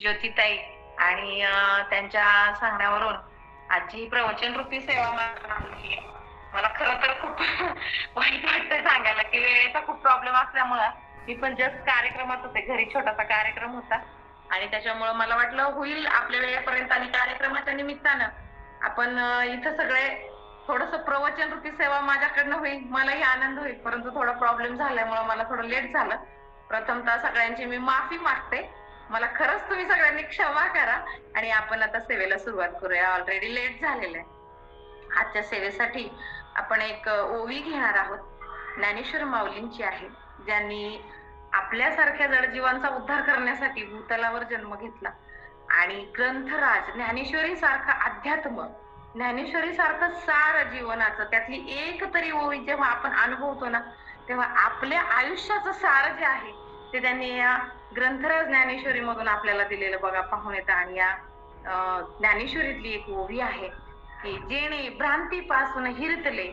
ज्योतिताई आणि त्यांच्या सांगण्यावरून आजची प्रवचन रूपी सेवा मला खरं तर खूप वाईट वाटतंय सांगायला की वेळेचा खूप प्रॉब्लेम असल्यामुळं मी पण जस्ट कार्यक्रमात होते, घरी छोटासा कार्यक्रम होता आणि त्याच्यामुळे मला वाटलं होईल आपल्या वेळेपर्यंत आणि कार्यक्रमाच्या निमित्तानं आपण इथं सगळे थोडस प्रवचन रूपी सेवा माझ्याकडनं होईल, मलाही आनंद होईल. परंतु थोडा प्रॉब्लेम झाल्यामुळे मला थोडं लेट झालं. प्रथमतः सगळ्यांची मी माफी मागते. मला खरंच तुम्ही सगळ्यांनी क्षमा करा आणि आपण आता सेवेला सुरुवात करूया. ऑलरेडी लेट झालेलं आहे. आजच्या सेवेसाठी आपण एक ओवी घेणार आहोत. ज्ञानेश्वर माऊलींची आहे, ज्यांनी आपल्यासारख्या जडजीवांचा उद्धार करण्यासाठी भूतलावर जन्म घेतला आणि ग्रंथराज ज्ञानेश्वरी सारखा अध्यात्म, ज्ञानेश्वरी सारखं सार जीवनाचं त्यातली एक तरी ओवी जेव्हा आपण अनुभवतो ना, तेव्हा आपल्या आयुष्याचं सार जे आहे ते त्यांनी या ग्रंथराज ज्ञानेश्वरी मधून आपल्याला दिलेलं बघा पाहून येतं. आणि या ज्ञानेश्वरीतली एक ओवी आहे की जेणे भ्रांतीपासून हिरतले,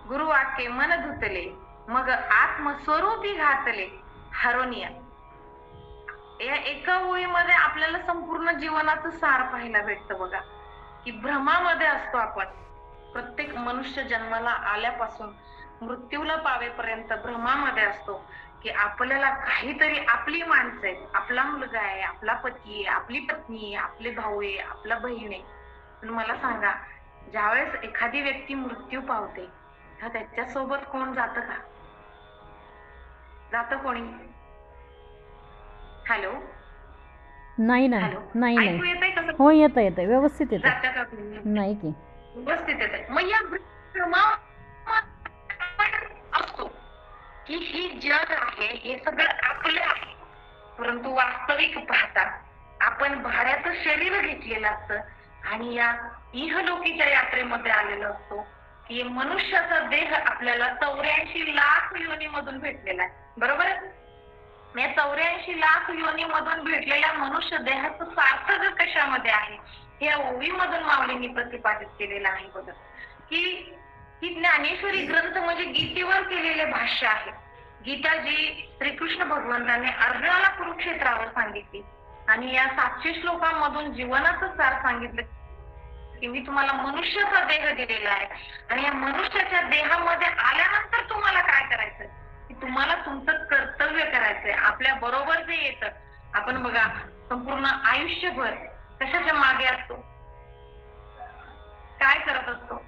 गुरुवाक्ये मन धुतले, मग आत्मस्वरूपी घातले हरोनिया. या एका ओळीमध्ये आपल्याला संपूर्ण जीवनाचं सार पाहायला भेटतं बघा, की भ्रमामध्ये असतो आपण. प्रत्येक मनुष्य जन्माला आल्यापासून मृत्यूला पावेपर्यंत भ्रमामध्ये असतो की आपल्याला काहीतरी, आपली माणसं आहेत, आपला मुलगा आहे, आपला पती आहे, आपली पत्नी आहे, आपले भाऊ आहे, आपला बहीण आहे. पण मला सांगा, ज्यावेळेस एखादी व्यक्ती मृत्यू पावते तर त्याच्यासोबत कोण जातं का? जातं कोणी? हॅलो नाही ना. हॅलो, नाही ऐकू नाही. येतंय कसं? हो येतं येतं, व्यवस्थित येतं. जातं का तुम्ही? नाही की. व्यवस्थित येतंय. मग या असतो की ही जग आहे, हे सगळं आपलं आहे. परंतु वास्तविक पाहता आपण भाड्याचं शरीर घेतलेलं असतं आणि या इहलोकीच्या यात्रेमध्ये आलेलो असतो की मनुष्याचा देह आपल्याला 84 लाख योनीमधून भेटलेला आहे. बरोबर आहे? या 84 लाख योनीमधून भेटलेल्या मनुष्य देहाचं सार्थक कशामध्ये आहे हे या ओवीमधून माऊलींनी प्रतिपादित केलेलं आहे बघा. की ही ज्ञानेश्वरी ग्रंथ म्हणजे गीतेवर केलेले भाष्य आहे. गीता जी श्रीकृष्ण भगवंतांनी अर्जुनाला कुरुक्षेत्रावर सांगितली आणि या 700 श्लोकांमधून जीवनाचं सार सांगितलं की मी तुम्हाला मनुष्याचा देह दिलेला आहे आणि या मनुष्याच्या देहामध्ये आल्यानंतर तुम्हाला काय करायचं, की तुम्हाला तुमचं कर्तव्य करायचंय. आपल्या बरोबर जे येतं, आपण बघा संपूर्ण आयुष्यभर कशाच्या मागे असतो, काय करत असतो,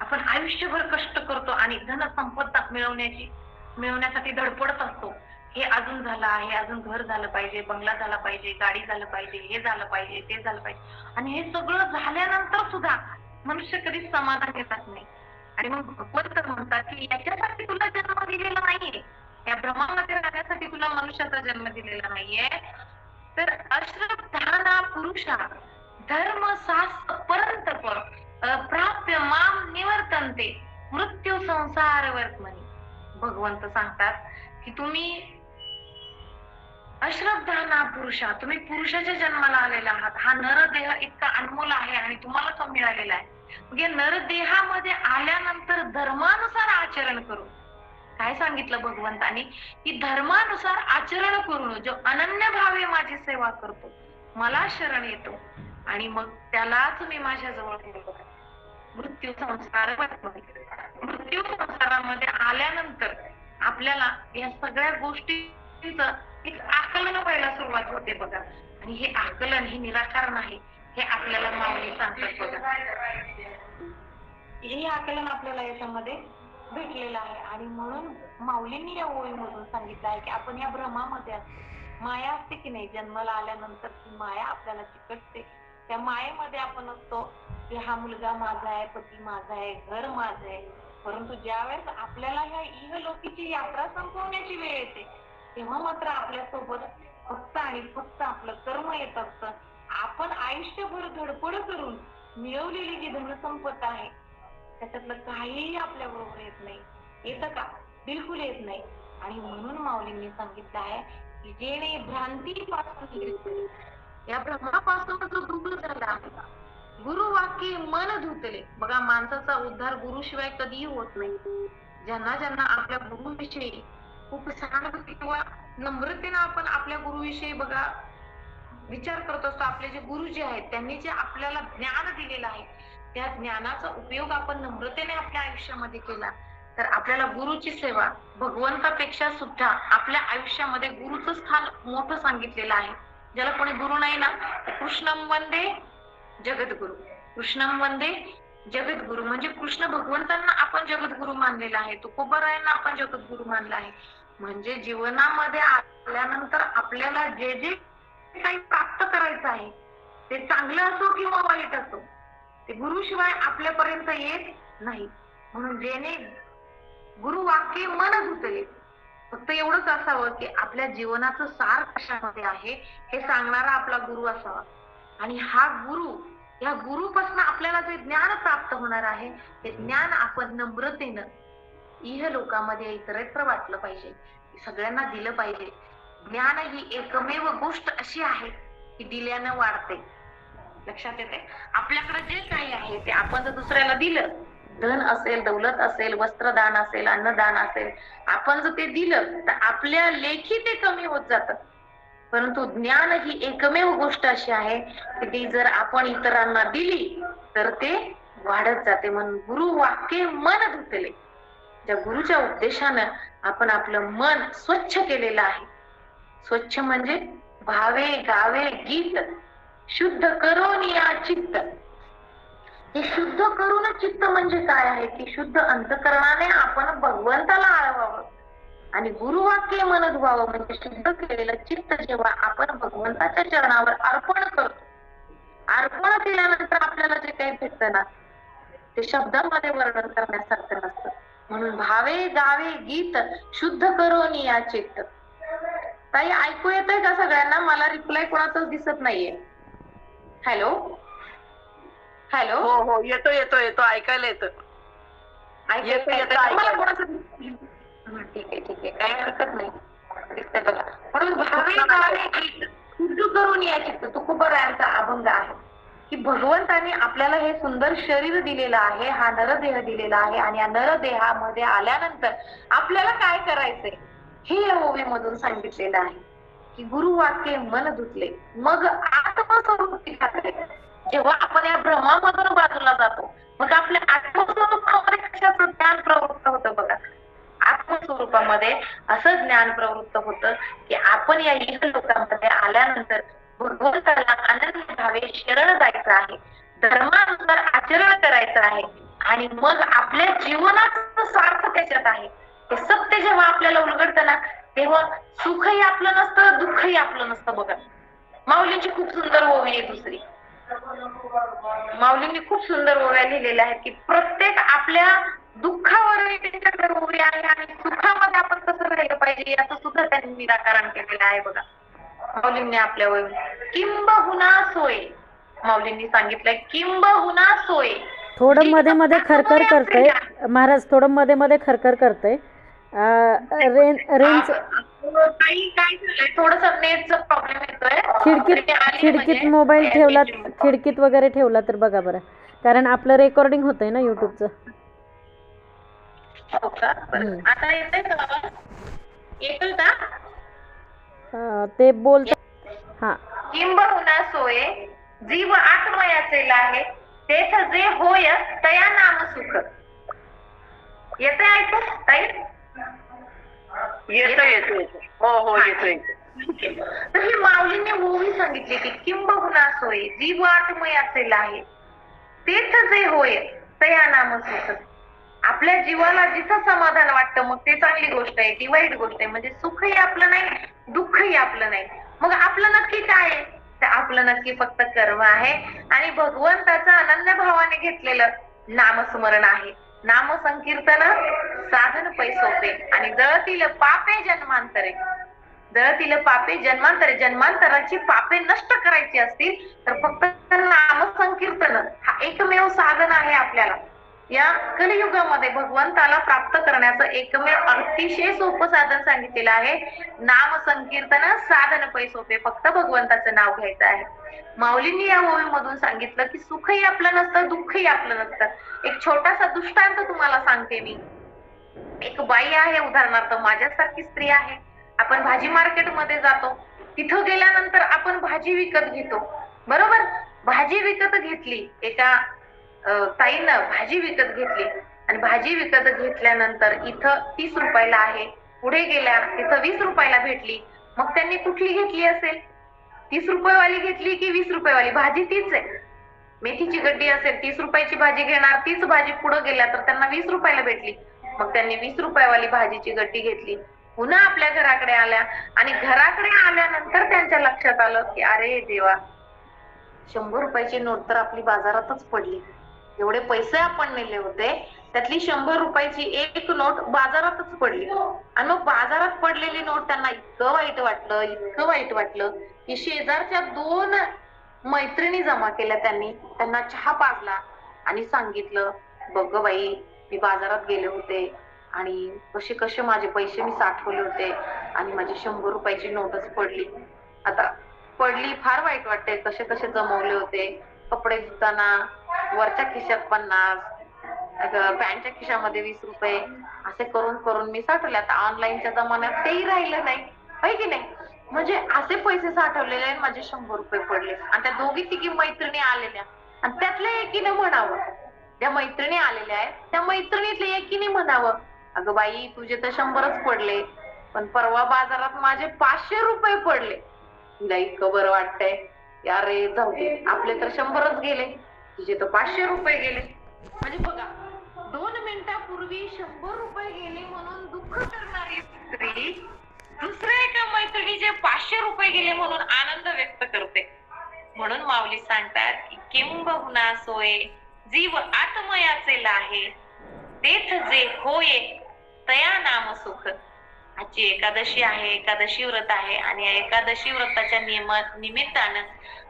आपण आयुष्यभर कष्ट करतो आणि धन संपदा मिळवण्यासाठी धडपडत असतो. हे अजून झालं आहे, अजून घर झालं पाहिजे, बंगला झाला पाहिजे, गाडी झालं पाहिजे, हे झालं पाहिजे, ते झालं पाहिजे. आणि हे सगळं झाल्यानंतर सुद्धा मनुष्य कधीच समाधान घेतात नाही. आणि मग भगवंत म्हणतात की याच्यासाठी तुला जन्म दिलेला नाहीये, या भ्रमामध्ये राहण्यासाठी तुला मनुष्याचा जन्म दिलेला नाहीये. तर अश्रद्धाना पुरुषा धर्म शास्त्र परंतप प्राप्य माम निवर्तन्ते मृत्यू संसार वर्तमनी. भगवंत सांगतात की तुम्ही अश्रद्धाना पुरुषा, तुम्ही पुरुषाच्या जन्माला आलेला आहात. हा नरदेह इतका अनमोल आहे आणि तुम्हाला तो मिळालेला आहे. म्हणजे नरदेहामध्ये आल्यानंतर धर्मानुसार आचरण करू. काय सांगितलं भगवंतानी, की धर्मानुसार आचरण करून जो अनन्य भावे माझी सेवा करतो, मला शरण येतो आणि मग त्यालाच मी माझ्या जवळ बोलवतो. मृत्यू संसार, मृत्यू संसारामध्ये आल्यानंतर आपल्याला या सगळ्या गोष्टींचं एक आकलन व्हायला सुरुवात होते बघा. आणि हे आकलन, हे निराकरण आहे, हे आपल्याला माऊली सांगतात बघा. हे आकलन आपल्याला याच्यामध्ये भेटलेलं आहे. आणि म्हणून माऊलींनी या ओळीमधून सांगितलं आहे की आपण या भ्रमामध्ये असतो. माया असते की नाही, जन्माला आल्यानंतर ती माया आपल्याला चिकटते. त्या मायेमध्ये आपण असतो की हा मुलगा माझा आहे, पती माझा आहे, घर माझं आहे. परंतु ज्या वेळेस आपल्याला ह्या इहलोकीची यात्रा संपवण्याची वेळ येते, तेव्हा मात्र आपल्यासोबत फक्त आणि फक्त आपलं कर्म येत असतं. आपण आयुष्यभर धडपड करून मिळवलेली जी धनसंपत्ती आहे त्याच्यातलं काहीही आपल्या बरोबर येत नाही. येतं का? बिलकुल येत नाही. आणि म्हणून माऊलींनी सांगितलं आहे की जेणे भ्रांतीपासून, या भ्रमापासून जो दूर झाला आहे, गुरुवाक्ये मन धुतले. बघा, माणसाचा उद्धार गुरुशिवाय कधीही होत नाही. ज्यांना ज्यांना आपल्या गुरुविषयी खूप सहानुभूती किंवा नम्रतेनं आपण आपल्या गुरुविषयी बघा विचार करत असतो. आपले जे गुरु जे आहेत त्यांनी जे आपल्याला ज्ञान दिलेलं आहे त्या ज्ञानाचा उपयोग आपण नम्रतेने आपल्या आयुष्यामध्ये केला तर आपल्याला गुरुची सेवा भगवंतापेक्षा सुद्धा आपल्या आयुष्यामध्ये गुरुचं स्थान मोठं सांगितलेलं आहे. ज्याला कोणी गुरु नाही ना कृष्णम वंदे जगद्गुरु. कृष्णम वंदे जगद्गुरु म्हणजे कृष्ण भगवंतांना आपण जगद्गुरु मानलेला आहे. तुकोबारायांना आपण जगद्गुरु मानला आहे. म्हणजे जीवनामध्ये आल्यानंतर आपल्याला जे जे काही प्राप्त करायचं आहे ते चांगलं असो किंवा वाईट असो ते गुरुशिवाय आपल्यापर्यंत येत नाही. म्हणून जेणे गुरु वाक्य मन धुतले फक्त एवढंच असावं की आपल्या जीवनाचं सार कशामध्ये आहे हे सांगणारा आपला गुरु असावा. आणि हा गुरु या गुरुपासून आपल्याला जे ज्ञान प्राप्त होणार आहे ते ज्ञान आपण नम्रतेनं इह लोकांमध्ये इतरत्र वाटलं पाहिजे. सगळ्यांना दिलं पाहिजे. ज्ञान ही एकमेव गोष्ट अशी आहे की दिल्यानं वाढते. लक्षात येते. आपल्याकडे जे काही आहे ते आपण जर दुसऱ्याला दिलं धन असेल दौलत असेल वस्त्रदान असेल अन्नदान असेल आपण जर ते दिलं तर आपल्या लेखी ते कमी होत जातं. परंतु ज्ञान ही एकमेव गोष्ट अशी आहे की ती जर आपण इतरांना दिली तर ते वाढत जाते. म्हणून गुरु वाक्य मन धुतले. त्या गुरुच्या उद्देशानं आपण आपलं मन स्वच्छ केलेलं आहे. स्वच्छ म्हणजे भावे गावे गीत शुद्ध करून या चित्त. हे शुद्ध करून चित्त म्हणजे काय आहे की शुद्ध अंतःकरणाने आपण भगवंताला आळवावं आणि गुरुवाक्य मन धुवावं. म्हणजे शुद्ध केलेलं चित्त जेव्हा आपण भगवंताच्या चरणावर अर्पण करतो अर्पण केल्यानंतर आपल्याला जे काही भेटतं ना ते शब्दामध्ये वर्णन करण्यासारखं नसतं. म्हणून भावे गावे गीत शुद्ध करून या चित्त. ताई ऐकू येतंय का सगळ्यांना? मला रिप्लाय कोणाचाच दिसत नाहीये. Hello hello. हो हो येतो येतो येतो ऐकायला येतं. ठीक आहे ठीक आहे काही हरकत नाही. दिसतंय बघा. म्हणून भावे गावे गीत शुद्ध करून या चित्त. तुकोबारायांचा अभंग आहे की भगवंताने आपल्याला हे सुंदर शरीर दिलेलं आहे. हा नरदेह दिलेला आहे आणि या नरदेहामध्ये आल्यानंतर आपल्याला काय करायचंय हे या ओवीमधून सांगितलेलं आहे की गुरुवाक्य मन धुतले मग आत्मस्वरूपी खाते. जेव्हा आपण या भ्रमामधून बाजूला जातो मग आपल्या आत्मस्वरूपामध्ये कशाचं ज्ञान प्रवृत्त होतं बघा. आत्मस्वरूपामध्ये असं ज्ञान प्रवृत्त होतं की आपण या इह लोकांमध्ये आल्यानंतर भगवंताला आनंद भावे शरण जायचं आहे. धर्मानुसार आचरण करायचं आहे आणि मग आपल्या जीवनाचं सार्थ त्याच्यात आहे. हे सत्य जेव्हा आपल्याला उलगडतं ना तेव्हा सुखही आपलं नसतं दुःखही आपलं नसतं बघा. माऊलींची खूप सुंदर ओवी आहे दुसरी. माऊलींनी खूप सुंदर ओव्या लिहिलेल्या आहेत की प्रत्येक आपल्या दुःखावरही त्यांच्याकडे ओवी आहे आणि सुखामध्ये आपण कसं राहिलं पाहिजे याचं सुद्धा त्यांनी निराकरण केलेलं आहे बघा. माऊलींनी आपल्या ओवी किंबहुना सोय. माऊलींनी सांगितलंय किंबहुना सोय. थोडं मध्ये मध्ये खरखर करतंय महाराज. थोडं मध्ये मध्ये खरखर करतंय. रेंज काय थोडस नेटचा प्रॉब्लेम येतोय. खिडकीत मोबाईल ठेवला खिडकीत वगैरे ठेवला तर बघा बरं. कारण आपलं रेकॉर्डिंग होतंय ना युट्यूबचं. हो का? आता येतंय का आवाज? येतोय का? ते बोलत हा. किंबहुना सोय जीव आत्मयाचे लाहे तेथ जे होय तया नाम सुख. येतंय ऐकू ताई? येतो येतो येतो. हो हो येतोय. तर ही माऊलीने ओवी सांगितली की किंबहुना सोय जीव आत्मयाचे लाहे तेथ जे होय तया नाम सुख. आपल्या जीवाला जिथं समाधान वाटतं मग ते चांगली गोष्ट आहे ती वाईट गोष्ट आहे. म्हणजे सुखही आपलं नाही दुःखही आपलं नाही. मग आपलं नक्की काय आहे तर आपलं नक्की फक्त कर्म आहे आणि भगवंताचं अनन्य भावाने घेतलेलं नामस्मरण आहे. नाम संकीर्तन साधन पैसोपे आणि जळतील पापे जन्मांतरे. जळतील पापे जन्मांतरे. जन्मांतराची पापे नष्ट करायची असतील तर फक्त नाम संकीर्तन हा एकमेव साधन आहे आपल्याला. या कलियुगामध्ये भगवंताला प्राप्त करण्याचं एकमेव अतिशय सोपं साधन सांगितलेलं आहे. नाम संकीर्तन साधन पैसोपे. फक्त भगवंताचं नाव घ्यायचं आहे. माऊलींनी या ओवीमधून सांगितलं की सुखही आपलं नसतं दुःखही आपलं नसतं. एक छोटासा दृष्टांत तुम्हाला सांगते मी. एक बाई आहे, उदाहरणार्थ माझ्यासारखी स्त्री आहे, आपण भाजी मार्केटमध्ये जातो, तिथं गेल्यानंतर आपण भाजी विकत घेतो, बरोबर. भाजी विकत घेतली, एका ताईनं भाजी विकत घेतली आणि भाजी विकत घेतल्यानंतर इथं 30 रुपयाला आहे, पुढे गेल्या तिथं 20 रुपयाला भेटली. मग त्यांनी कुठली घेतली असेल? 30 रुपयेवाली घेतली की 20 रुपयेवाली? भाजी तीच आहे. मेथीची गड्डी असेल, 30 रुपयाची भाजी घेणार, तीच भाजी पुढे गेल्या तर त्यांना 20 रुपयाला भेटली. मग त्यांनी 20 रुपयावाली भाजीची गड्डी घेतली. पुन्हा आपल्या घराकडे आल्या आणि घराकडे आल्यानंतर त्यांच्या लक्षात आलं की अरे देवा, 100 रुपयाची नोट तर आपली बाजारातच पडली. एवढे पैसे आपण नेले होते, त्यातली 100 रुपयाची एक नोट बाजारातच पडली. आणि मग बाजारात पडलेली नोट त्यांना इतकं वाईट वाटलं की शेजारच्या 2 मैत्रिणी जमा केल्या. त्यांना चहा पाजला आणि सांगितलं, बघ बाई, मी बाजारात गेले होते आणि कसे कसे माझे पैसे मी साठवले होते आणि माझी 100 रुपयाची नोटच पडली. आता पडली, फार वाईट वाटते. कसे कसे जमवले होते, कपडे धुताना वरच्या खिशात 50, पॅन्टच्या खिशामध्ये 20 रुपये, असे करून करून मी साठवले. आता ऑनलाईनच्या जमान्यात तेही राहिलं नाही, आहे की नाही. म्हणजे असे पैसे साठवलेले माझे 100 रुपये पडले. आणि त्या दोघी तिघी मैत्रिणी आलेल्या आणि त्यातल्या एकीने म्हणावं, ज्या मैत्रिणी आलेल्या आहेत त्या मैत्रिणीतल्या एकीने म्हणावं, अगं बाई, तुझे तर 100च पडले, पण परवा बाजारात माझे 500 रुपये पडले. तिला इतकं बरं वाटतंय, यार रे, जाऊ दे, आपले तर 100च गेले, तुझे तर 500 रुपये गेले. म्हणजे बघा, 2 मिनिटापूर्वी 100 रुपये गेले म्हणून दुःख करणारी स्त्री दुसऱ्या एका मैत्रिणीचे 500 रुपये गेले म्हणून आनंद व्यक्त करते. म्हणून माऊली सांगतात की किंबहुना सोये जीव आत्मयाचे लाहे, तेथ जे होये तया नाम सुख. आजची एकादशी आहे, एकादशी व्रत आहे आणि या एकादशी व्रताच्या निमित्तानं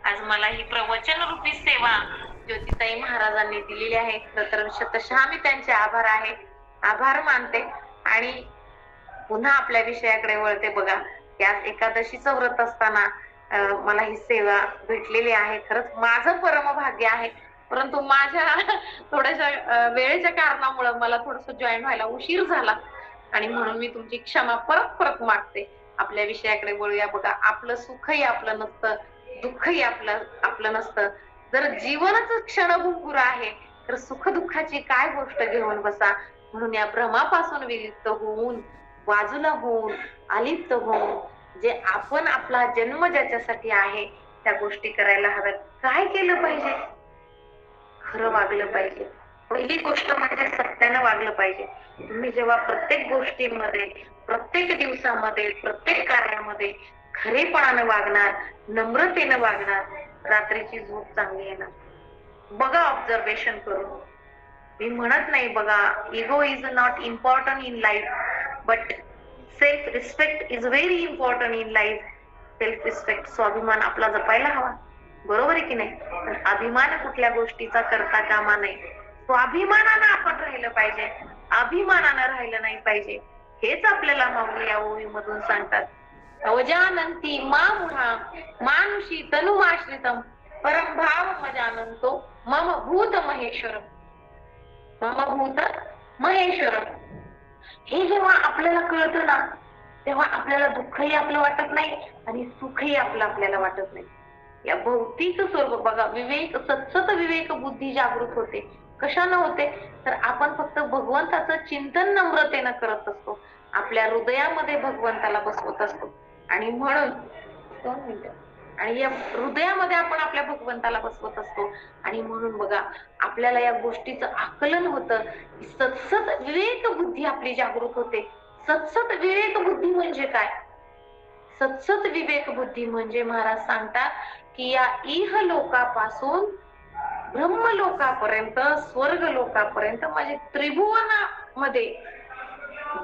आज मला ही प्रवचन रूपी सेवा ज्योतिताई महाराजांनी दिलेली आहे. तर शतशः मी त्यांचे आभार मानते आणि पुन्हा आपल्या विषयाकडे वळते. बघा, या एकादशीचं व्रत असताना मला ही सेवा भेटलेली आहे. खरंच माझं परम भाग्य आहे. परंतु माझ्या थोड्याशा वेळेच्या कारणामुळे मला थोडस जॉईन व्हायला उशीर झाला आणि म्हणून मी तुमची क्षमा परत मागते. आपल्या विषयाकडे वळूया. बघा, आपलं सुखही आपलं नसतं, दुःखही आपलं नसतं. जर जीवनच क्षणभंगुर आहे तर सुख दुःखाची काय गोष्ट घेऊन बसा. म्हणून या भ्रमापासून विलिप्त होऊन, बाजूला होऊन, अलिप्त होऊन, जे आपण आपला जन्म ज्याच्यासाठी आहे त्या गोष्टी करायला हव्यात. काय केलं पाहिजे? खरं वागलं पाहिजे. पहिली गोष्ट म्हणजे सत्यानं वागलं पाहिजे. तुम्ही जेव्हा प्रत्येक गोष्टीमध्ये, प्रत्येक दिवसामध्ये, प्रत्येक कार्यामध्ये खरेपणानं वागणार, नम्रतेनं वागणार, रात्रीची झोप चांगली येणार. बघा, ऑब्झर्वेशन करून. मी म्हणत नाही, बघा, ego is not important in life, but self respect is very important in life. Self respect, स्वाभिमान आपला जपायला हवा, बरोबर आहे की नाही. पण अभिमान कुठल्या गोष्टीचा करता कामा नये. स्वाभिमानानं आपण राहिलं पाहिजे, अभिमानानं राहिलं नाही पाहिजे. हेच आपल्याला माऊली या ओळीमधून सांगतात. अवजानंती मामुहा मानुषी तनुमाश्रितम परम भाव मजानंतो मम भूत महेश्वरम. मम भूत महेश्वरम. हे जेव्हा आपल्याला कळतं ना, तेव्हा आपल्याला दुःखही आपलं वाटत नाही आणि सुखही आपल्याला वाटत नाही. या भौतिक स्वरूप बघा, सतत विवेक बुद्धी जागृत होते. कशानं होते? तर आपण फक्त भगवंताचं चिंतन नम्रतेनं करत असतो, आपल्या हृदयामध्ये भगवंताला बसवत असतो. आणि म्हणून 2 मिनिटं, आणि या हृदयामध्ये आपण आपल्या भगवंताला बसवत असतो. आणि म्हणून बघा, आपल्याला या गोष्टीचं आकलन होतं. सतत विवेक बुद्धी आपली जागृत होते. सतत विवेक बुद्धी म्हणजे काय? सतत विवेक बुद्धी म्हणजे महाराज सांगतात की या इह लोकापासून ब्रह्मलोकापर्यंत, स्वर्ग लोकापर्यंत, म्हणजे त्रिभुवनामध्ये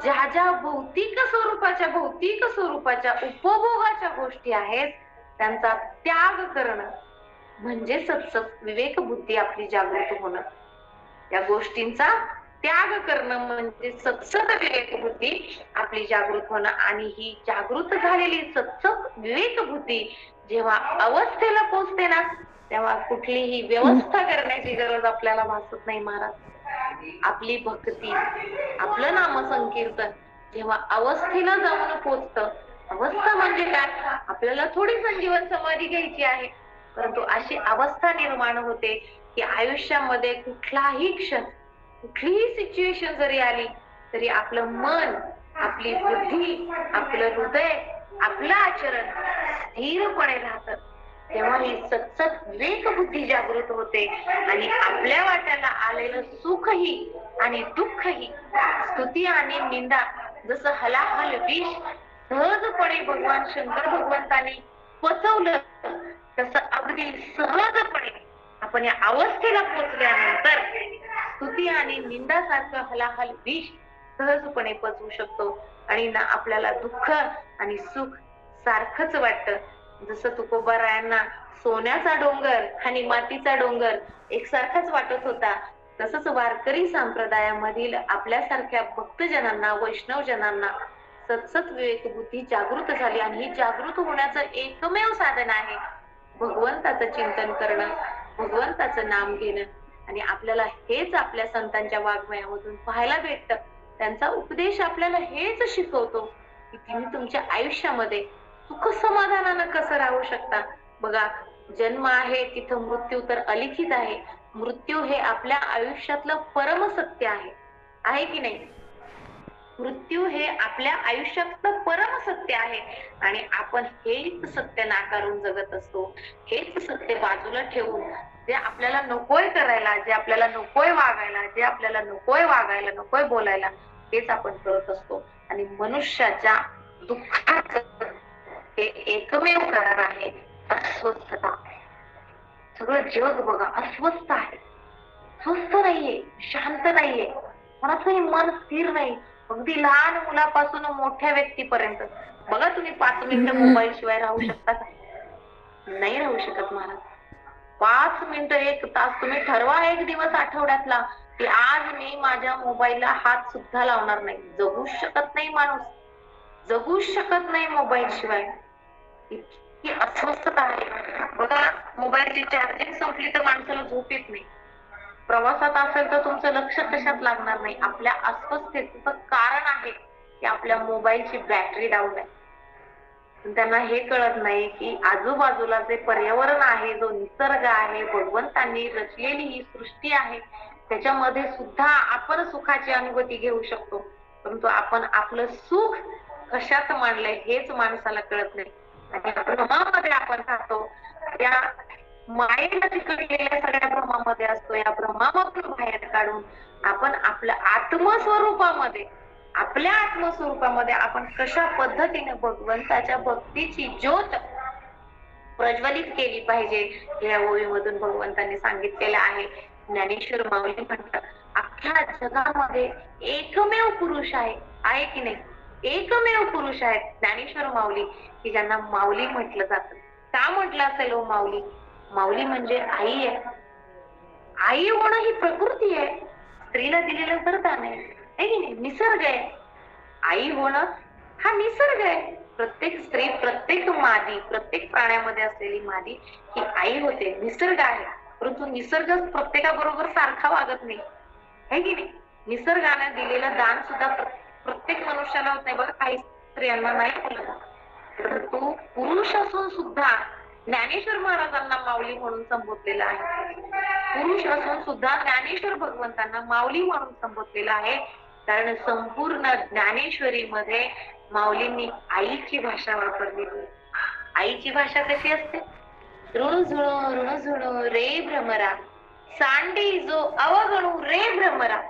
ज्या ज्या भौतिक स्वरूपाच्या उपभोगाच्या गोष्टी आहेत त्यांचा त्याग करणं म्हणजे सतत विवेक बुद्धी आपली जागृत होणं. या गोष्टींचा त्याग करणं म्हणजे सतत विवेक बुद्धी आपली जागृत होणं. आणि ही जागृत झालेली सतत विवेक बुद्धी जेव्हा अवस्थेला पोहोचते ना, तेव्हा कुठलीही व्यवस्था करण्याची गरज आपल्याला भासत नाही महाराज. आपली भक्ती, आपलं नामसंकीर्तन जेव्हा अवस्थेला जाऊन पोचतं, अवस्था म्हणजे काय, आपल्याला थोडी संजीवन समाधी घ्यायची आहे, परंतु अशी अवस्था निर्माण होते की आयुष्यामध्ये कुठलाही क्षण, कुठलीही सिच्युएशन जरी आली तरी आपलं मन, आपली बुद्धी, आपलं हृदय, आपलं आचरण स्थिरपणे राहतं. तेव्हा ही सतत विवेक बुद्धी जागृत होते आणि आपल्या वाट्याला आलेलं सुखही आणि दुःखही, स्तुती आणि निंदा जसं हलाहल विष सहजपणे भगवान शंकर भगवंतांनी पचवलं, तसं अगदी सहजपणे आपण या अवस्थेला पोचल्यानंतर स्तुती आणि निंदासारखं हलाहल विष सहजपणे पचवू शकतो आणि ना आपल्याला दुःख आणि सुख सारखंच वाटतं. जसं तुकोबारायांना सोन्याचा डोंगर आणि मातीचा डोंगर एकसारखाच वाटत होता, तसंच वारकरी संप्रदायामधील आपल्यासारख्या भक्तजनांना, वैष्णवजनांना सतसत विवेक बुद्धी जागृत झाली आणि ही जागृत होण्याचं एकमेव साधन आहे भगवंताचं चिंतन करणं, भगवंताचं नाम घेणं. आणि आपल्याला हेच आपल्या संतांच्या वाङ्मयामधून पाहायला भेटतं. त्यांचा उपदेश आपल्याला हेच शिकवतो की तुम्ही तुमच्या आयुष्यामध्ये सुख समाधानानं कसं राहू शकता. बघा, जन्म आहे तिथं मृत्यू तर अलिखित आहे. मृत्यू हे आपल्या आयुष्यातलं परम सत्य आहे की नाही. मृत्यू हे आपल्या आयुष्यातलं परम सत्य आहे आणि आपण हेच सत्य नाकारून जगत असतो. हेच सत्य बाजूला ठेवून जे आपल्याला नकोय करायला, जे आपल्याला नकोय वागायला, जे आपल्याला नकोय वागायला, नकोय बोलायला, तेच आपण करत असतो. आणि मनुष्याच्या दुःखाचं हे एकमेव कारण आहे अस्वस्थता. सगळं जग बघा अस्वस्थ आहे, स्वस्थ नाहीये, शांत नाहीये, कोणाचंही मन स्थिर नाही. अगदी लहान मुलापासून मोठ्या व्यक्तीपर्यंत बघा, तुम्ही 5 मिनिटं मोबाईल शिवाय राहू शकता का? नाही राहू शकत महाराज. 5 मिनिटं, 1 तास तुम्ही ठरवा एक दिवस आठवड्यातला की आज मी माझ्या मोबाईलला हात सुद्धा लावणार नाही. जगूच शकत नाही माणूस, जगूच शकत नाही मोबाईल शिवाय. इतकी अस्वस्थता आहे. बघा, मोबाईलची चार्जिंग संपली तर माणसाला झोप येत नाही. प्रवासात असेल तर तुमचं लक्ष कशात लागणार नाही. आपल्या अस्वस्थतेचं कारण आहे की आपल्या मोबाईलची बॅटरी डाऊन आहे. त्यांना हे कळत नाही की आजूबाजूला जे पर्यावरण आहे, जो निसर्ग आहे, भगवंतांनी रचलेली ही सृष्टी आहे, त्याच्यामध्ये सुद्धा आपण सुखाची अनुभूती घेऊ शकतो. परंतु आपण आपलं सुख कशात मानलंय हेच माणसाला कळत नाही. आणि भ्रमामध्ये आपण राहतो, त्या मायेला चिकटलेल्या सगळ्या भ्रमामध्ये असतो. या भ्रमामधून बाहेर काढून आपण आपल्या आत्मस्वरूपामध्ये आपण कशा पद्धतीने भगवंताच्या भक्तीची ज्योत प्रज्वलित केली पाहिजे या ओळीमधून भगवंतांनी सांगितलेलं आहे. ज्ञानेश्वर माऊली म्हणतात, अख्ख्या जगामध्ये एकमेव पुरुष आहे की नाही, एकमेव पुरुष आहेत ज्ञानेश्वर माऊली, की ज्यांना माऊली म्हटलं जातं. का म्हटलं असेल हो माऊली? माऊली म्हणजे आई आहे. आई होणं ही प्रकृती आहे, स्त्रीला दिलेलं वरदान आहे की नाही, निसर्ग आहे. आई होणं हा निसर्ग आहे. प्रत्येक स्त्री, प्रत्येक मादी, प्रत्येक प्राण्यामध्ये असलेली मादी ही आई होते, निसर्ग आहे. परंतु निसर्ग प्रत्येकाबरोबर सारखा वागत नाही, है की नाही. निसर्गाने दिलेलं दान सुद्धा प्रत्येक मनुष्याला होत नाही. बघा, काही स्त्रियांना नाही बोलत, परंतु पुरुष असून सुद्धा ज्ञानेश्वर महाराजांना माऊली म्हणून संबोधलेलं आहे. पुरुष असून सुद्धा ज्ञानेश्वर भगवंतांना माऊली म्हणून संबोधलेलं आहे. कारण संपूर्ण ज्ञानेश्वरी मध्ये माऊलींनी आईची भाषा वापरलेली. आईची भाषा कशी असते? ऋणझुणू रे भ्रमरा, सांडी जो अवगणू रे भ्रमरा.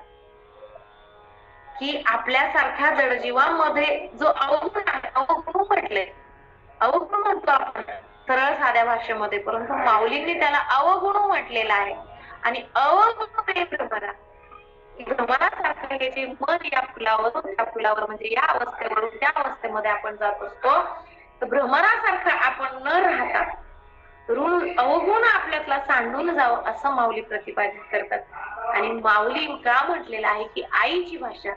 की आपल्यासारख्या जडजीवामध्ये जो अवगुण आहे, अवगुण म्हटले, अवगुण म्हणतो आपण सरळ साध्या भाषेमध्ये, परंतु माऊलींनी त्याला अवगुण म्हटलेला आहे. आणि अवगुण रे भ्रमरा, भ्रमरासारखं हे जे मन या फुलावरून त्या फुलावर, म्हणजे या अवस्थेवरून त्या अवस्थेमध्ये आपण जात असतो, तर भ्रमरासारखं आपण न राहता अवगुण आपल्यातला सांडून जावं असं माऊली प्रतिपादित करतात. आणि माऊली का म्हटलेलं आहे की आईची भाषा,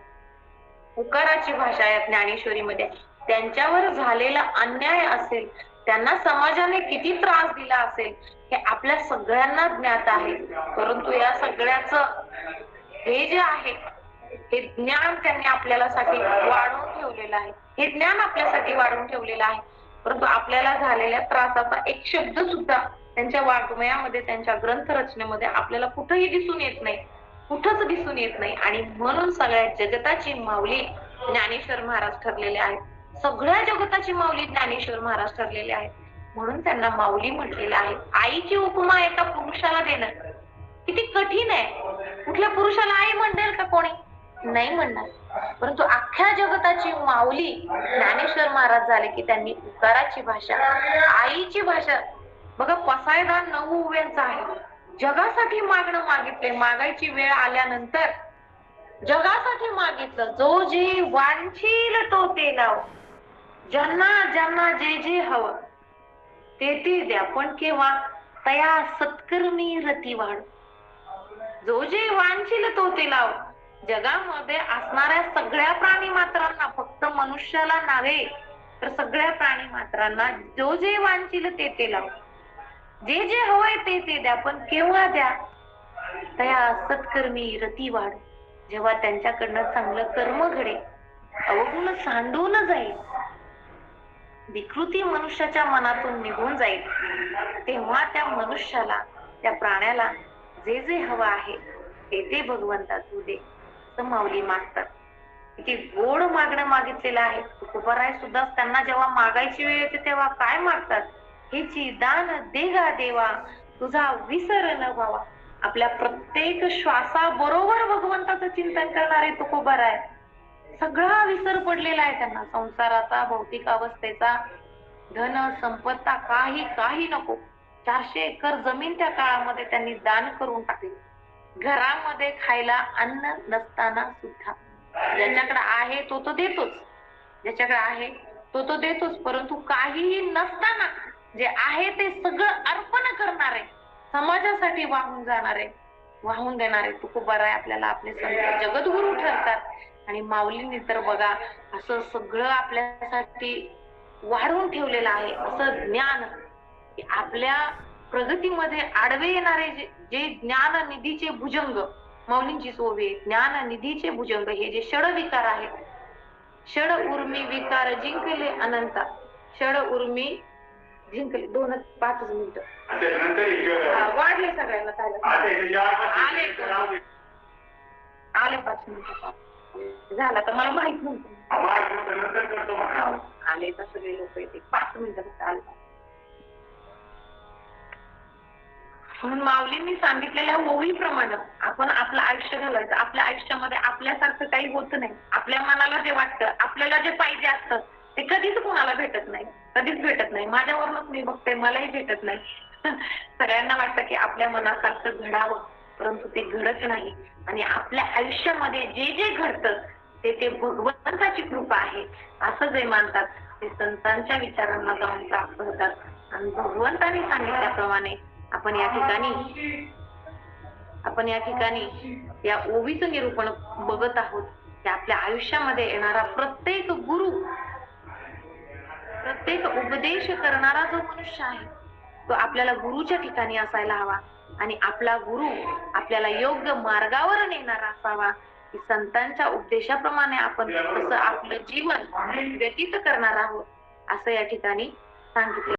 उकाराची भाषा या ज्ञानेश्वरीमध्ये. त्यांच्यावर झालेला अन्याय असेल, त्यांना समाजाने किती त्रास दिला असेल, हे आपल्या सगळ्यांना ज्ञात आहे. परंतु या सगळ्याचं हे जे आहे हे ज्ञान त्यांनी आपल्यासाठी वाढवून ठेवलेलं आहे. हे ज्ञान आपल्यासाठी वाढवून ठेवलेलं आहे. परंतु आपल्याला झालेल्या त्रासाचा एक शब्द सुद्धा त्यांच्या वाङ्मयामध्ये, त्यांच्या ग्रंथ रचनेमध्ये आपल्याला कुठेही दिसून येत नाही, कुठंच दिसून येत नाही. आणि म्हणून सगळ्या जगताची माऊली ज्ञानेश्वर महाराज ठरलेले आहेत. सगळ्या जगताची माऊली ज्ञानेश्वर महाराज ठरलेले आहेत. म्हणून त्यांना माऊली म्हटलेलं आहे. आईची उपमा एका पुरुषाला देणं किती कठीण आहे. कुठल्या पुरुषाला आई म्हणेल का कोणी? नाही म्हणणार. परंतु अख्ख्या जगताची माऊली ज्ञानेश्वर महाराज झाले की त्यांनी उकाराची भाषा, आईची भाषा बघा. पसायदान 9 उव्यांचा आहे. जगासाठी मागणं मागितले, मागायची वेळ आल्यानंतर जगासाठी मागितलं. जो जे वांछील तो ते लाव, ज्यांना ज्यांना जे जे हवं ते ते द्या, पण केव्हा तया सत्कर्मी रती वाढ. जो जे वांछील तो ते लाव. जगामध्ये असणाऱ्या सगळ्या प्राणी मात्रांना, फक्त मनुष्याला नव्हे तर सगळ्या प्राणी मात्रांना जो जे वांछील ते ते लाव, जे जे हवंय ते ते द्या, पण केव्हा द्या? तया सत्कर्मी रती वाढ. जेव्हा त्यांच्याकडनं चांगलं कर्म घडे, अवगुण सांडून जाईल, विकृती मनुष्याच्या मनातून निघून जाईल, तेव्हा त्या मनुष्याला, त्या प्राण्याला जे जे हवं आहे ते ते भगवंता तू दे, असं माऊली मागतात. किती गोड मागणं मागितलेलं आहे. तुकोबाराय सुद्धा त्यांना जेव्हा मागायची वेळ येते तेव्हा काय मागतात? हेची दान देगा देवा, तुझा विसर न व्हावा. आपल्या प्रत्येक श्वासाबरोबर भगवंताचं चिंतन करणारे तुकोबाराय. सगळा विसर पडलेला आहे त्यांना, संसाराचा, भौतिक अवस्थेचा, धन संपत्ता काही काही नको. 400 एकर जमीन त्या काळामध्ये त्यांनी दान करून टाकली. घरामध्ये खायला अन्न नसताना सुद्धा ज्याच्याकडे आहे तो तो देतोच, ज्याच्याकडे आहे तो तो देतोच. परंतु काहीही नसताना जे आहे ते सगळं अर्पण करणारे, समाजासाठी वाहून जाणारे, वाहून देणारे तुकोबाराय आपल्याला आपले संत जगद्गुरु ठरतात. आणि माऊलींनी तर बघा असं सगळं आपल्यासाठी वाढवून ठेवलेलं आहे. असं ज्ञान आपल्या प्रगतीमध्ये आडवे येणारे जे ज्ञान निधीचे भुजंग, माऊलींची सोबे ज्ञान निधीचे भुजंग, हे जे षड विकार आहेत, षड उर्मी विकार जिंकले अनंता. षड उर्मी जिंकले. 5 मिनिटं वाढले सगळ्यांना. आले 5 मिनिटं झाला तर मला माहित नव्हतं. आले तर सगळे लोक येते. 5 मिनिटं फक्त आले. म्हणून माऊलींनी सांगितलेल्या ओवीप्रमाणे आपण आपलं आयुष्य घालायचं. आपल्या आयुष्यामध्ये आपल्यासारखं काही होत नाही. आपल्या मनाला जे वाटतं, आपल्याला जे पाहिजे असतं ते कधीच कोणाला भेटत नाही, कधीच भेटत नाही. माझ्यावरूनच मी बघते, मलाही भेटत नाही. सगळ्यांना वाटतं की आपल्या मनासारखं घडावं, परंतु ते घडत नाही. आणि आपल्या आयुष्यामध्ये जे जे घडतं ते भगवंताची कृपा आहे असं जे मानतात ते संतांच्या विचारांना जाऊन प्राप्त होतात. आणि भगवंतांनी सांगितल्याप्रमाणे आपण या ठिकाणी या ओवीचं निरूपण बघत आहोत की आपल्या आयुष्यामध्ये येणारा प्रत्येक गुरु, प्रत्येक उपदेश करणारा जो मनुष्य आहे तो आपल्याला गुरुच्या ठिकाणी असायला हवा. आणि आपला गुरु आपल्याला योग्य मार्गावर नेणारा असावा. की संतांच्या उपदेशाप्रमाणे आपण कसं आपलं जीवन व्यतीत करणार आहोत असं या ठिकाणी सांगितलं.